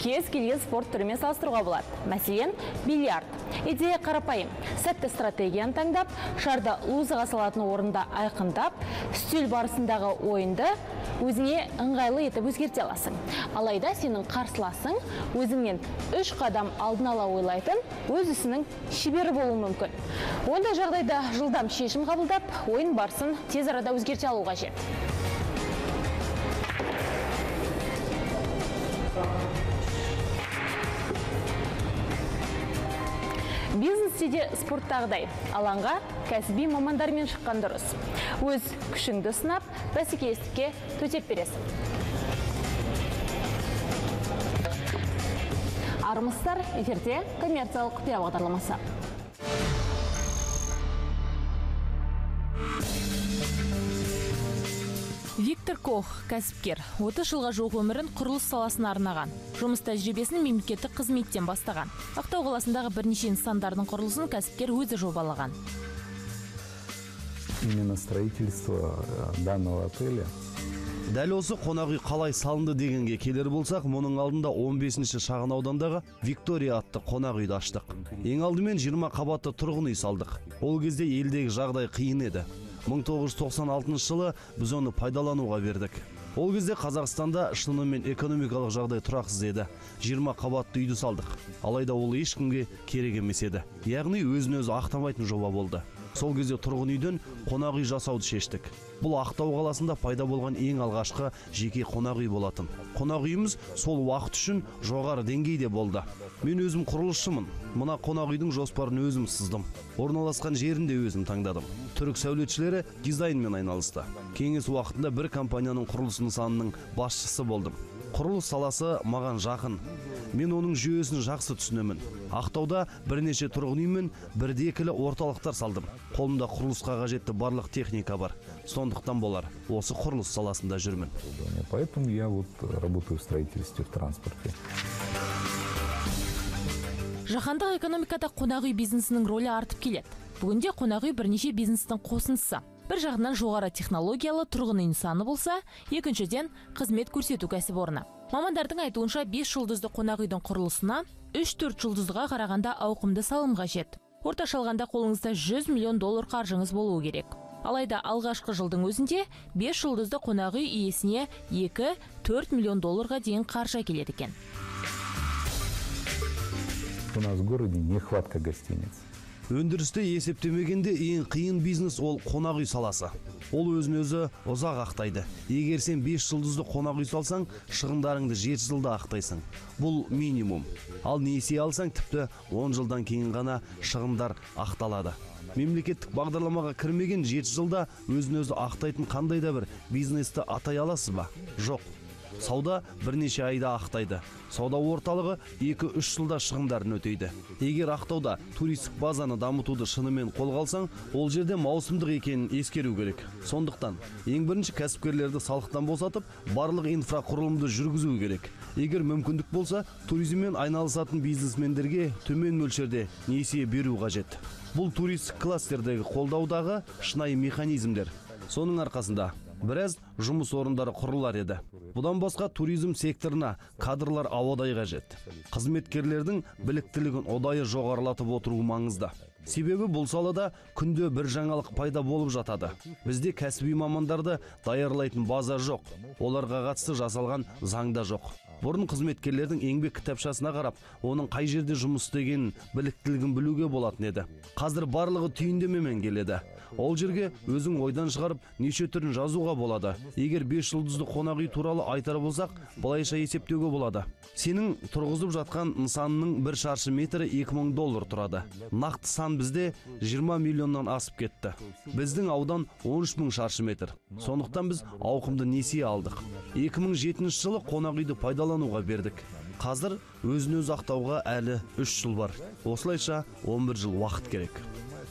кез келген спорт түрімен салыстыруға болады. Мәселен, бильярд. Идея қарапайым. Сәтті стратегияны таңдап, шарды лузаға салатын орында айқындап, үстел барысындағы ойынды өзіңе ыңғайлы етіп өзгерте аласың. Алайда сенің қарсыласың өзіңнен 3 қадам алдын ала ойлайтын өз ісінің шебері болуы мүмкін. Ондай жағдайда жылдам шешім қабылдап, ойын барысын тез арада өзгерте алу қажет. Бизнесте де спорттағыдай, алаңға кәсіби мамандармен шыққан дұрыс. Өз күшіңді сынап, бәсекелестікке төтеп бересің. Армысыздар, эфирде коммерциялық құпия бағдарламасы. Виктор Кох, кәсіпкер, 30 жылға жуық өмірін құрылыс саласына арнаған. Жұмыс тәжірибесін мемлекеттік қызметтен бастаған. Ақтау қаласындағы бірнеше нысандардың құрылысын кәсіпкер өзі жобалаған. Именно строительство данного отеля. Дәл осы қонақ үй қалай салынды дегенге келер болсақ, мұның алдында 15-ші шағын аудандағы Виктория атты қонақ үйді аштық. Ең алдымен 20 қабатты тұрғын үй салдық. Ол кезде елдегі жағдай қиын еді. 1996 жылы біз оны пайдалануға бердік. Ол кезде Қазақстанда шынымен экономикалық жағдай тұрақсыз еді. 20 қабатты үйді салдық. Алайда ол ешкімге керек емес еді. Яғни өзін-өзі ақтамайтын жоба болды. Сол кезде тұрғын үйден қонақ үй жасауды шештік. Бұл Ақтау қаласында пайда болған ең алғашқы жеке қонақ үй болатын. Қонақ үйіміз сол уақыт үшін жоғары деңгейде болды. Мен өзім құрылысшымын. Мына қонақ үйдің жоспарын өзім сыздым. Орналасқан жерін де өзім таңдадым. Түрік сәулетшілері дизайнмен айналысты. Кеңес уақытында бір компанияның құрылыс нысанының басшысы болдым. Құрылыс саласы маған жақын. Мен оның жүйесін жақсы түсінемін. Ақтауда бірнеше тұрғын үй мен бірді-екілі орталықтар салдым. Қолымда құрылысқа қажетті барлық техника бар. Сондықтан болар, осы құрылыс саласында жүрмін. Поэтому я работаю в строительстве, в транспорте. Жаһандық экономикада қонақ үй бизнесінің рөлі артып келеді. Бүгінде қонақ үй бірнеше бизнестің қосындысы. Бір жағынан жоғары технологиялы тұрғын үй нысаны болса, екіншіден қызмет көрсету кәсіпорны. Мамандардың айтуынша 5 жұлдызды қонақ үйдің құрылысына 3-4 жұлдызға қарағанда ауқымды салым қажет. Орташа алғанда қолыңызда $100 миллион қаржыңыз болуы керек. Алайда алғашқы жылдың өзінде 5 жұлдызды қонақ үй иесіне 2-4 миллион долларға дейін қаржы келеді екен. У нас в городе нехватка гостиниц. Өндірісті есептемегенде ең қиын бизнес ол қонақ үй саласы. Ол өзін-өзі ұзақ ақтайды. Егер сен 5 жұлдызды қонақ үй салсаң, шығындарыңды 7 жылда ақтайсың. Бұл минимум. Ал несие алсаң, тіпті 10 жылдан кейін ғана шығындар ақталады. Мемлекеттік бағдарламаға кірмеген 7 жылда өзін-өзі ақтайтын қандай да бір бизнесті атай аласыз ба? Жоқ. Сауда бірнеше айда ақтайды. Сауда орталығы 2-3 жылда шығындарын өтейді. Егер Ақтауда туристік базаны дамытуды шынымен қолға алсаң, ол жерде маусымдық екенін ескеру керек. Сондықтан, ең бірінші кәсіпкерлерді салықтан босатып, барлық инфрақұрылымды жүргізу керек. Егер мүмкіндік болса, туризммен айналысатын бизнесмендерге төмен мөлшерде несие беру қажет. Бұл туристік кластердегі қолдаудағы шынайы механизмдер. Соның арқасында біраз жұмыс орындары құрылар еді. Бұдан басқа туризм секторына кадрлар ауадай қажет. Қызметкерлердің біліктілігін ұдайы жоғарылатып отыру маңызды. Себебі бұл салада күнде бір жаңалық пайда болып жатады. Бізде кәсіби мамандарды даярлайтын база жоқ. Оларға қатысты жасалған заңда жоқ. Бұрын қызметкерлердің еңбек кітапшасына қарап, оның қай жерде жұмыс істегенін, біліктілігін білуге болатын еді. Қазір барлығы түйіндемемен келеді. Ол жерге өзің ойдан шығарып, неше түрін жазуға болады. Егер 5 жұлдызды қонақ үй туралы айтар болсақ, былайша есептеуге болады. Сенің тұрғызып жатқан нысанның 1 шаршы метрі $2000 тұрады. Нақты сан бізде 20 миллионнан асып кетті. Біздің аудан 13 000 шаршы метр. Сондықтан біз ауқымды несие алдық. 2007 жылы қонақ үйді пайдалануға бердік. Қазір өзін-өзі ақтауға әлі 3 жыл бар. Осылайша 11 жыл уақыт керек.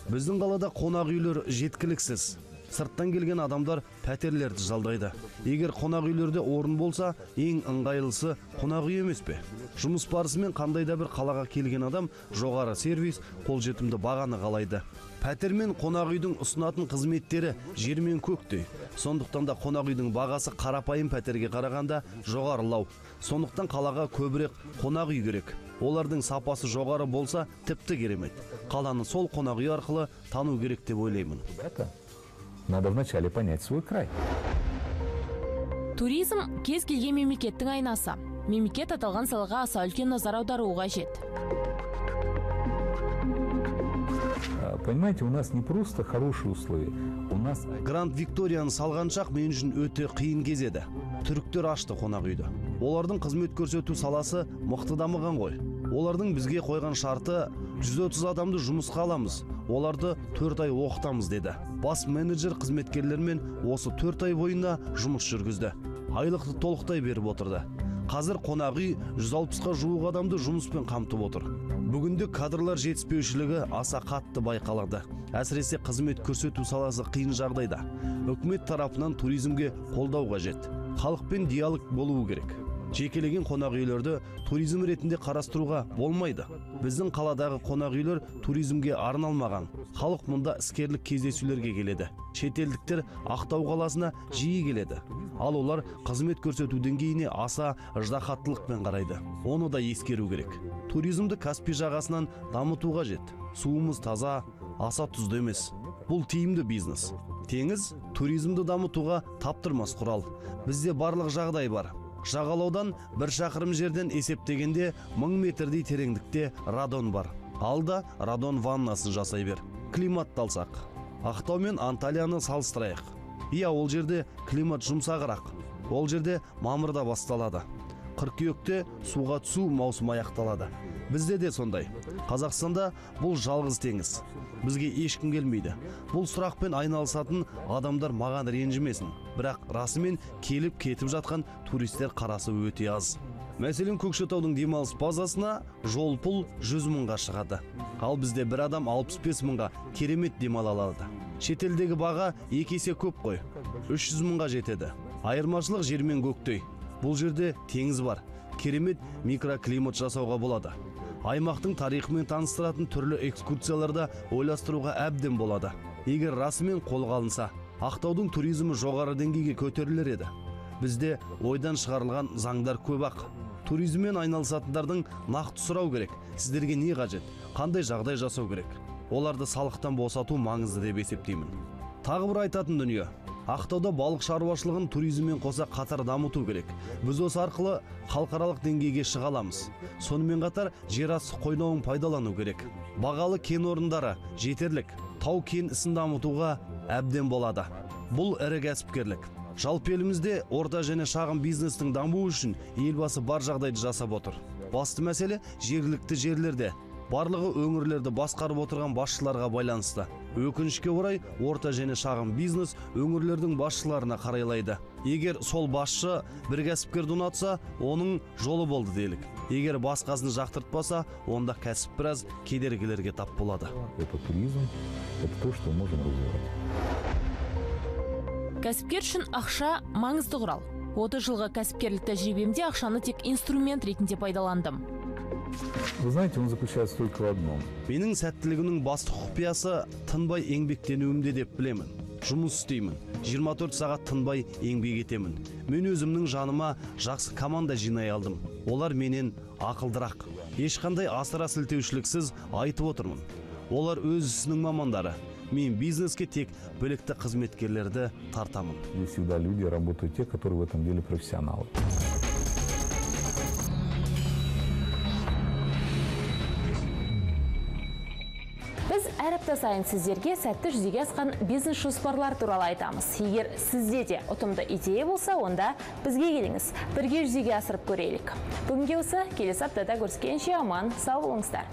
Біздің қалада қонақ үйлер жеткіліксіз. Сырттан келген адамдар пәтерлерді жалдайды. Егер қонақ үйлерде орын болса, ең ыңғайлысы қонақ үй емес пе? Жұмыс барысымен қандай да бір қалаға келген адам жоғары сервис, қолжетімді бағаны қалайды. Пәтер мен қонақ үйдің ұсынатын қызметтері жер мен көктей. Сондықтан да қонақ үйдің бағасы қарапайым пәтерге қарағанда жоғарылау. Сондықтан қалаға көбірек қонақ үй керек. Олардың сапасы жоғары болса, тіпті керемет. Қаланы сол қонақ үй арқылы тану керек деп ойлаймын. Надо вначале понять свой край. Туризм кез келген мемлекеттің айнасы. Мемлекет аталған салаға аса үлкен назар аударуы қажет. Понимаете, у нас не просто хорошие условия, у нас... Гранд Викторияны салған шақ мен үшін өте қиын кезеді. Түріктер ашты қонақ үйді. Олардың қызмет көрсету саласы мықты дамыған ғой. Олардың бізге қойған шарты 130 адамды жұмысқа аламыз. Оларды 4 ай оқытамыз деді. Бас менеджер қызметкерлермен осы 4 ай бойында жұмыс жүргізді. Айлықты толықтай беріп отырды. Қазір қонақ үй 160-қа жуық адамды жұмыспен қамтып отыр. Бүгінде кадрлар жетіспеушілігі аса қатты байқалады. Әсіресе қызмет көрсету саласы қиын жағдайда. Үкімет тарапынан туризмге қолдау қажет. Халықпен диалог болуы керек. Жекелеген қонақ үйлерді туризм ретінде қарастыруға болмайды. Біздің қаладағы қонақ үйлер туризмге арналмаған. Халық мұнда іскерлік кездесулерге келеді. Шетелдіктер Ақтау қаласына жиі келеді. Ал олар қызмет көрсету деңгейіне аса ыждахаттылықпен қарайды. Оны да ескеру керек. Туризмді Каспий жағасынан дамыту қажет. Суымыз таза, аса тұзды емес. Бұл тиімді бизнес. Теңіз туризмді дамытуға таптырмас құрал. Бізде барлық жағдай бар. Жағалаудан 1 шақырым жерден есептегенде 1000 метрдей тереңдікте радон бар. Алда радон ваннасын жасай бер. Климатты алсақ. Ақтау мен Анталияны салыстырайық. Иә, ол жерде климат жұмсағырақ. Ол жерде мамырда басталады. Қыркүйекте суға түсу маусымы аяқталады. Бізде де сондай. Қазақстанда бұл жалғыз теңіз. Бізге ешкім келмейді. Бұл сұрақпен айналысатын адамдар маған ренжімесін. Бірақ расымен келіп кетіп жатқан туристер қарасы өте аз. Мәселен, Көкшетаудың демалыс базасына жол пұл 100 мыңға шығады. Ал бізде бір адам 65 мыңға керемет демала алады. Шетелдегі баға 2 есе көп қой. 300 мыңға жетеді. Айырмашылық жер мен көктей. Бұл жерде теңіз бар. Керемет микроклимат жасауға болады. Аймақтың тарихымен таныстыратын түрлі экскурсияларда ойластыруға әбден болады. Егер расымен қолға алынса, Ақтаудың туризмі жоғары деңгейге көтерілер еді. Бізде ойдан шығарылған заңдар көп ақ. Туризммен айналысатындардың нақты сұрау керек. Сіздерге не қажет? Қандай жағдай жасау керек? Оларды салықтан босату маңызды деп есептеймін. Тағы бір айтатын дүние. Ақтауда балық шаруашылығын туризммен қоса қатар дамыту керек. Біз осы арқылы халықаралық деңгейге шыға аламыз. Сонымен қатар жерасты қойнауын пайдалану керек. Бағалы кен орындары жетерлік. Тау кен ісін дамытуға әбден болады. Бұл ірі кәсіпкерлік. Жалпы елімізде орта және шағын бизнестің дамуы үшін елбасы бар жағдайды жасап отыр. Басты мәселе жергілікті жерлерде. Барлығы өңірлерді басқарып отырған басшыларға байланысты. Өкінішке орай, орта және шағын бизнес өңірлердің басшыларына қарайлайды. Егер сол басшы бір кәсіпкерді ұнатса, оның жолы болды делік. Егер басқасын жақтыртпаса, онда кәсіп біраз кедергілерге тап болады. Это туризм, это то, что можем развивать. Кәсіпкер үшін ақша маңызды құрал. 30 жылғы кәсіпкерлік тәжірибемде ақшаны тек инструмент ретінде пайдаландым. Вы знаете, он заключается только в одном. Менің сәттілігінің басты құпиясы тынбай еңбектенуімде деп білемін. Жұмыс істеймін. 24 сағат тынбай еңбек етемін. Мен өзімнің жаныма жақсы команда жинай алдым. Олар менен ақылдырақ. Ешқандай асыра сілтеушіліксіз айтып отырмын. Олар өз ісінің мамандары. Мен бизнеске тек білікті қызметкерлерді тартамын. Здесь всегда люди работают те, которые в этом деле профессионалы. Біз әр апта сайын сіздерге сәтті жүзеге асқан бизнес жоспарлар туралы айтамыз. Егер сізде де ұтымды идея болса, онда бізге келіңіз. Бірге жүзеге асырып көрелік. Бүгінге осы, келесі аптада көріскенше аман сау болыңыздар.